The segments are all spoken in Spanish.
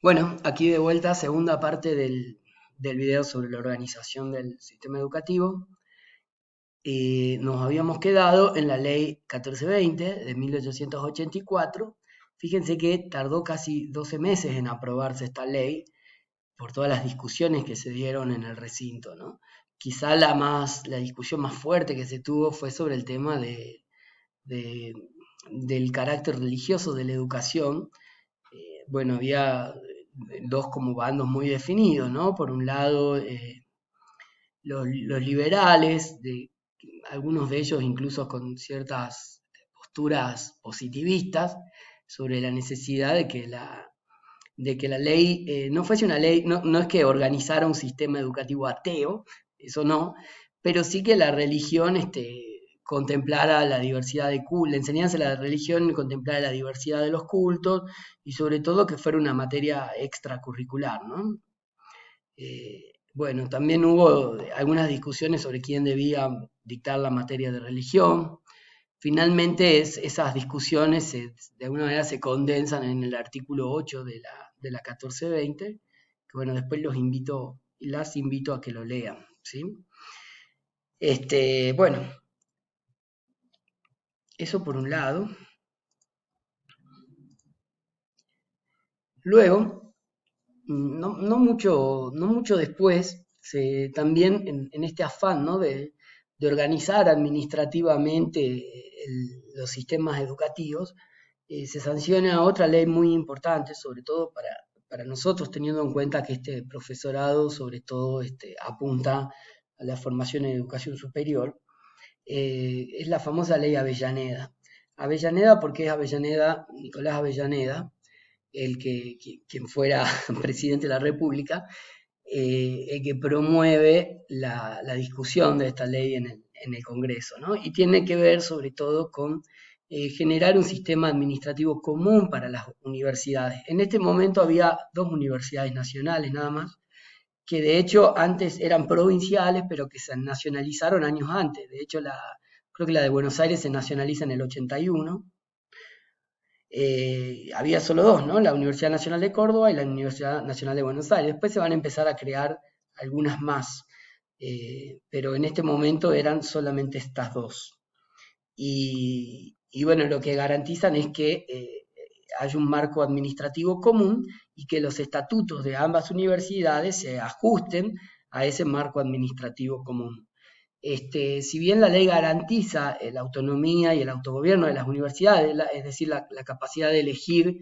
Bueno, aquí de vuelta, segunda parte del video sobre la organización del sistema educativo. Nos habíamos quedado en la ley 1420 de 1884. Fíjense que tardó casi 12 meses en aprobarse esta ley por todas las discusiones que se dieron en el recinto, ¿no? Quizá la discusión más fuerte que se tuvo fue sobre el tema de- del carácter religioso de la educación. Bueno, había dos como bandos muy definidos, ¿no? Por un lado, los liberales, algunos de ellos incluso con ciertas posturas positivistas sobre la necesidad de que la ley no fuese una ley, no es que organizara un sistema educativo ateo, eso no, pero sí que la religión contemplara la diversidad de cultos, la enseñanza de la religión contemplara la diversidad de los cultos y sobre todo que fuera una materia extracurricular, ¿no? Bueno, también hubo algunas discusiones sobre quién debía dictar la materia de religión. Finalmente esas discusiones de alguna manera se condensan en el artículo 8 de la 1420, que bueno, después las invito a que lo lean, ¿sí? Bueno, eso por un lado. Luego, no mucho después, también en este afán, ¿no? de organizar administrativamente los sistemas educativos, se sanciona otra ley muy importante, sobre todo para nosotros, teniendo en cuenta que este profesorado sobre todo apunta a la formación en educación superior. Es la famosa ley Avellaneda. Avellaneda, porque es Avellaneda, Nicolás Avellaneda, quien fuera presidente de la República, el que promueve la discusión de esta ley en el Congreso, ¿no? Y tiene que ver sobre todo con generar un sistema administrativo común para las universidades. En este momento había dos universidades nacionales nada más, que de hecho antes eran provinciales, pero que se nacionalizaron años antes. De hecho, creo que la de Buenos Aires se nacionaliza en el 81. Había solo dos, ¿no? La Universidad Nacional de Córdoba y la Universidad Nacional de Buenos Aires. Después se van a empezar a crear algunas más, pero en este momento eran solamente estas dos. Y bueno, lo que garantizan es que haya un marco administrativo común y que los estatutos de ambas universidades se ajusten a ese marco administrativo común. Si bien la ley garantiza la autonomía y el autogobierno de las universidades, es decir, la capacidad de elegir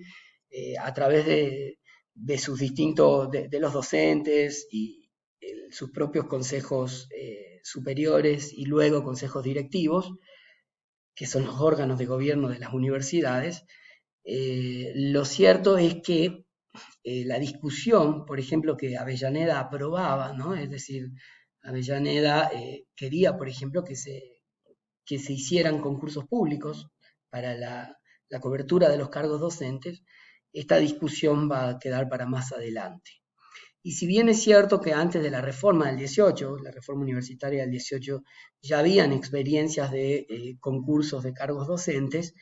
a través de sus distintos, de los docentes y sus propios consejos superiores y luego consejos directivos, que son los órganos de gobierno de las universidades, lo cierto es que la discusión, por ejemplo, que Avellaneda aprobaba, ¿no? Es decir, Avellaneda quería, por ejemplo, que se hicieran concursos públicos para la cobertura de los cargos docentes. Esta discusión va a quedar para más adelante. Y si bien es cierto que antes de la reforma del 18, la reforma universitaria del 18, ya habían experiencias de concursos de cargos docentes,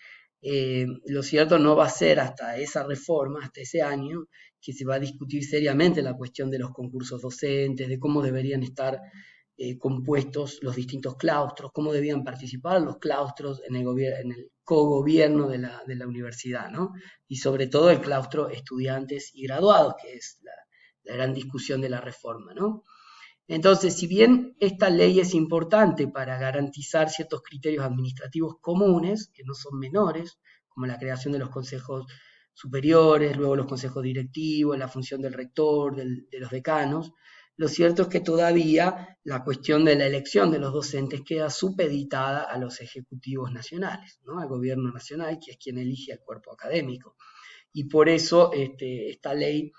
lo cierto no va a ser hasta esa reforma, hasta ese año, que se va a discutir seriamente la cuestión de los concursos docentes, de cómo deberían estar compuestos los distintos claustros, cómo debían participar los claustros en el cogobierno de la universidad, ¿no? Y sobre todo el claustro estudiantes y graduados, que es la gran discusión de la reforma, ¿no? Entonces, si bien esta ley es importante para garantizar ciertos criterios administrativos comunes, que no son menores, como la creación de los consejos superiores, luego los consejos directivos, la función del rector, de los decanos, lo cierto es que todavía la cuestión de la elección de los docentes queda supeditada a los ejecutivos nacionales, ¿no? Al gobierno nacional, que es quien elige al cuerpo académico. Y por eso esta ley,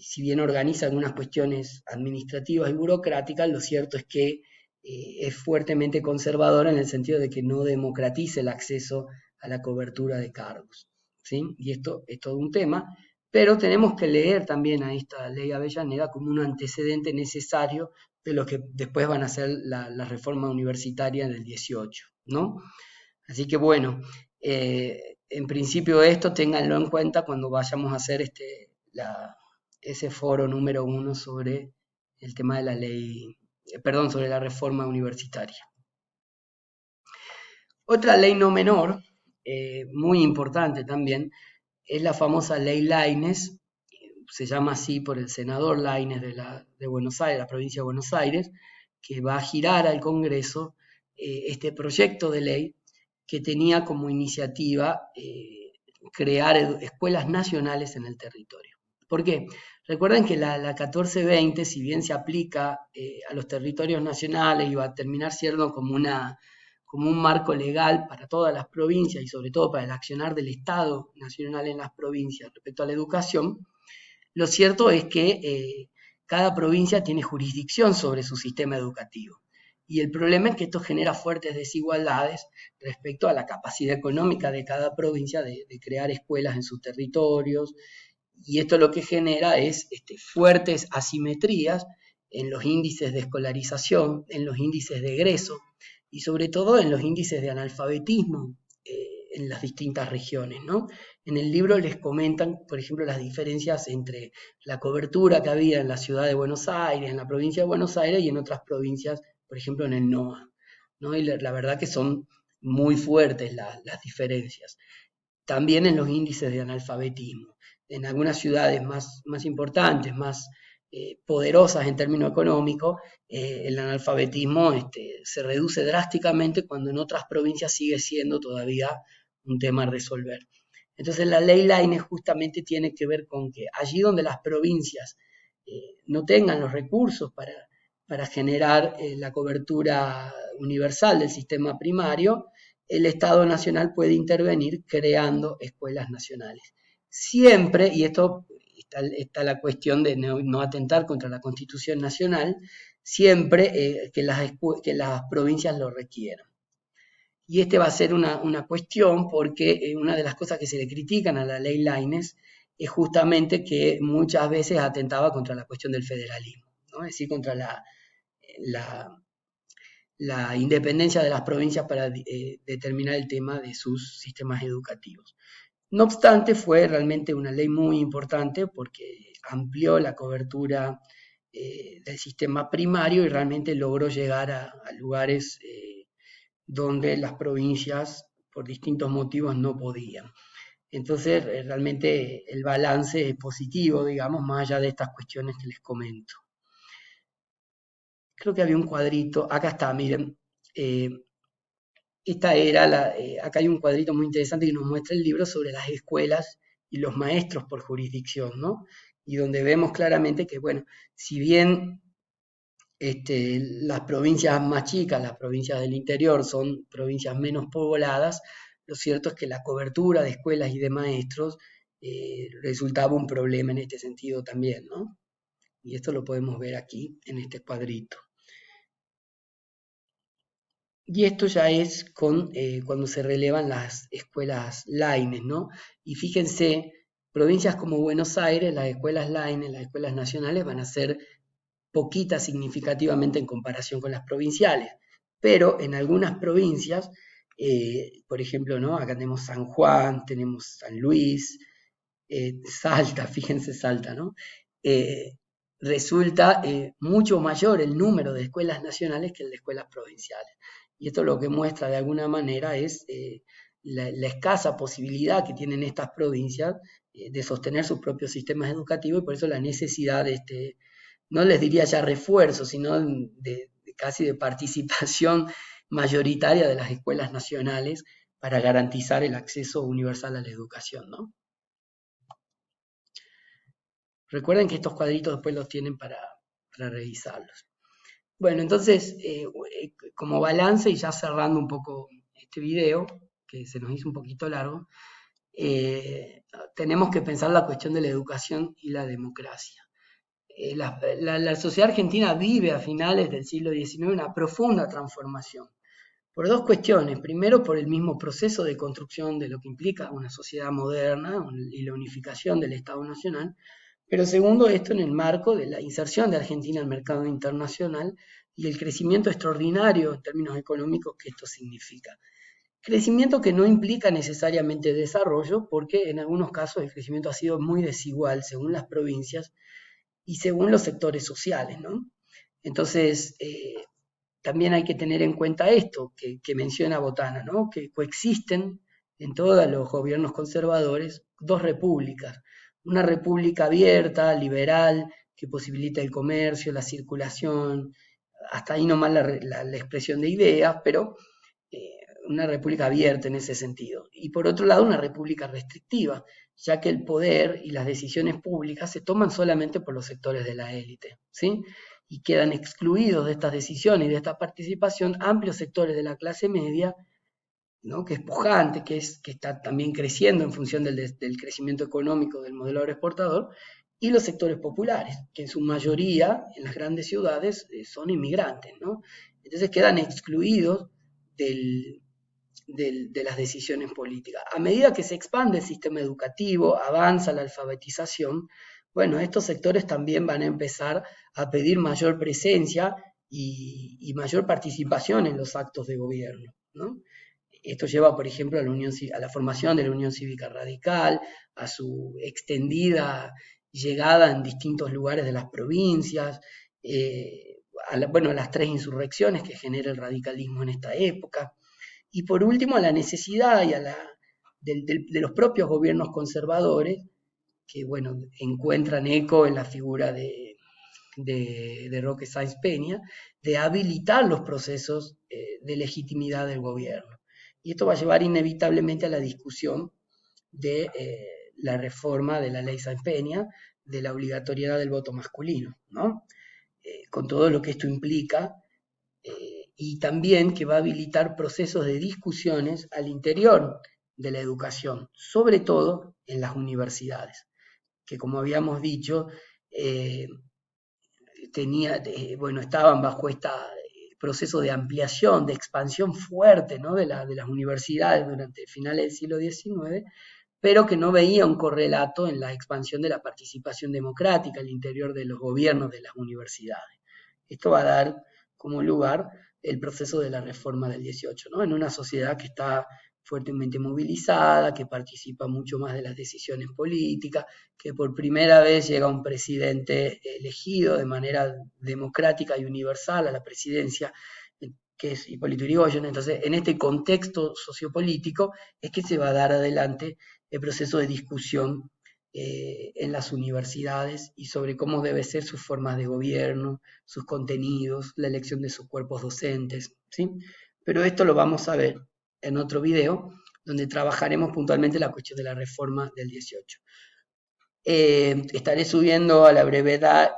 si bien organiza algunas cuestiones administrativas y burocráticas, lo cierto es que es fuertemente conservadora en el sentido de que no democratiza el acceso a la cobertura de cargos, ¿sí? Y esto es todo un tema, pero tenemos que leer también a esta ley Avellaneda como un antecedente necesario de lo que después van a ser la reforma universitaria del 18, ¿no? Así que bueno, en principio esto ténganlo en cuenta cuando vayamos a hacer la ese foro número 1 sobre el tema de la ley, perdón, sobre la reforma universitaria. Otra ley no menor, muy importante también, es la famosa ley Lainez, se llama así por el senador Lainez de Buenos Aires, la provincia de Buenos Aires, que va a girar al Congreso este proyecto de ley que tenía como iniciativa crear escuelas nacionales en el territorio. ¿Por qué? Recuerden que la 1420, si bien se aplica a los territorios nacionales y va a terminar siendo como un marco legal para todas las provincias y sobre todo para el accionar del Estado nacional en las provincias respecto a la educación, lo cierto es que cada provincia tiene jurisdicción sobre su sistema educativo. Y el problema es que esto genera fuertes desigualdades respecto a la capacidad económica de cada provincia de crear escuelas en sus territorios. Y esto lo que genera es fuertes asimetrías en los índices de escolarización, en los índices de egreso y sobre todo en los índices de analfabetismo en las distintas regiones, ¿no? En el libro les comentan, por ejemplo, las diferencias entre la cobertura que había en la ciudad de Buenos Aires, en la provincia de Buenos Aires y en otras provincias, por ejemplo, en el NOA, ¿no? Y la verdad que son muy fuertes las diferencias. También en los índices de analfabetismo. En algunas ciudades más importantes, más poderosas en términos económicos, el analfabetismo se reduce drásticamente cuando en otras provincias sigue siendo todavía un tema a resolver. Entonces la ley Lainez justamente tiene que ver con que allí donde las provincias no tengan los recursos para generar la cobertura universal del sistema primario, el Estado Nacional puede intervenir creando escuelas nacionales. Siempre, y esto está la cuestión de no atentar contra la Constitución Nacional, siempre que las provincias lo requieran. Y va a ser una cuestión porque una de las cosas que se le critican a la ley Lainez es justamente que muchas veces atentaba contra la cuestión del federalismo, ¿no? Es decir, contra la independencia de las provincias para determinar el tema de sus sistemas educativos. No obstante, fue realmente una ley muy importante porque amplió la cobertura del sistema primario y realmente logró llegar a lugares donde las provincias por distintos motivos no podían. Entonces, realmente el balance es positivo, digamos, más allá de estas cuestiones que les comento. Creo que había un cuadrito, acá está, miren, acá hay un cuadrito muy interesante que nos muestra el libro sobre las escuelas y los maestros por jurisdicción, ¿no? Y donde vemos claramente que, bueno, si bien las provincias más chicas, las provincias del interior, son provincias menos pobladas, lo cierto es que la cobertura de escuelas y de maestros resultaba un problema en este sentido también, ¿no? Y esto lo podemos ver aquí en este cuadrito. Y esto ya es cuando se relevan las escuelas Lainez, ¿no? Y fíjense, provincias como Buenos Aires, las escuelas Lainez, las escuelas nacionales van a ser poquitas significativamente en comparación con las provinciales. Pero en algunas provincias, por ejemplo, ¿no? Acá tenemos San Juan, tenemos San Luis, Salta, fíjense Salta, ¿no? Resulta mucho mayor el número de escuelas nacionales que el de escuelas provinciales. Y esto lo que muestra de alguna manera es la escasa posibilidad que tienen estas provincias de sostener sus propios sistemas educativos y por eso la necesidad de no les diría ya refuerzo, sino casi de participación mayoritaria de las escuelas nacionales para garantizar el acceso universal a la educación, ¿no? Recuerden que estos cuadritos después los tienen para revisarlos. Bueno, entonces, como balance y ya cerrando un poco este video, que se nos hizo un poquito largo, tenemos que pensar la cuestión de la educación y la democracia. La sociedad argentina vive a finales del siglo XIX una profunda transformación, por dos cuestiones. Primero, por el mismo proceso de construcción de lo que implica una sociedad moderna y la unificación del Estado Nacional, pero segundo, esto en el marco de la inserción de Argentina al mercado internacional y el crecimiento extraordinario en términos económicos que esto significa. Crecimiento que no implica necesariamente desarrollo, porque en algunos casos el crecimiento ha sido muy desigual según las provincias y según los sectores sociales, ¿no? Entonces, también hay que tener en cuenta esto que menciona Botana, ¿no? Que coexisten en todos los gobiernos conservadores dos repúblicas. Una república abierta, liberal, que posibilita el comercio, la circulación, hasta ahí nomás la expresión de ideas, pero eh, una república abierta en ese sentido. Y por otro lado, una república restrictiva, ya que el poder y las decisiones públicas se toman solamente por los sectores de la élite, ¿sí? Y quedan excluidos de estas decisiones y de esta participación amplios sectores de la clase media, ¿no? Que es pujante, que está también creciendo en función del crecimiento económico del modelo agroexportador, y los sectores populares, que en su mayoría en las grandes ciudades son inmigrantes, ¿no? Entonces quedan excluidos del, de las decisiones políticas. A medida que se expande el sistema educativo, avanza la alfabetización, bueno, estos sectores también van a empezar a pedir mayor presencia y mayor participación en los actos de gobierno, ¿no? Esto lleva, por ejemplo, a la formación de la Unión Cívica Radical, a su extendida llegada en distintos lugares de las provincias, bueno, a las tres insurrecciones que genera el radicalismo en esta época. Y por último, a la necesidad y de los propios gobiernos conservadores, que bueno, encuentran eco en la figura de Roque Sáenz Peña, de habilitar los procesos de legitimidad del gobierno. Y esto va a llevar inevitablemente a la discusión de la reforma de la ley Sáenz Peña, de la obligatoriedad del voto masculino, ¿no? Con todo lo que esto implica, y también que va a habilitar procesos de discusiones al interior de la educación, sobre todo en las universidades, que como habíamos dicho, bueno, estaban bajo este proceso de ampliación, de expansión fuerte, ¿no? de las universidades durante finales del siglo XIX, pero que no veía un correlato en la expansión de la participación democrática al interior de los gobiernos de las universidades. Esto va a dar como lugar el proceso de la reforma del 18, ¿no? En una sociedad que está fuertemente movilizada, que participa mucho más de las decisiones políticas, que por primera vez llega un presidente elegido de manera democrática y universal a la presidencia, que es Hipólito Yrigoyen. Entonces, en este contexto sociopolítico es que se va a dar adelante el proceso de discusión en las universidades y sobre cómo debe ser sus formas de gobierno, sus contenidos, la elección de sus cuerpos docentes, ¿sí? Pero esto lo vamos a ver en otro video, donde trabajaremos puntualmente la cuestión de la reforma del 18. Estaré subiendo a la brevedad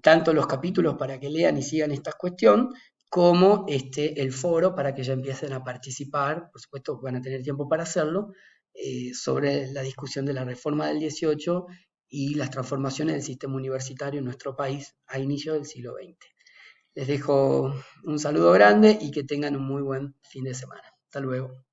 tanto los capítulos para que lean y sigan esta cuestión, como el foro para que ya empiecen a participar, por supuesto van a tener tiempo para hacerlo, sobre la discusión de la reforma del 18 y las transformaciones del sistema universitario en nuestro país a inicio del siglo XX. Les dejo un saludo grande y que tengan un muy buen fin de semana. Hasta luego.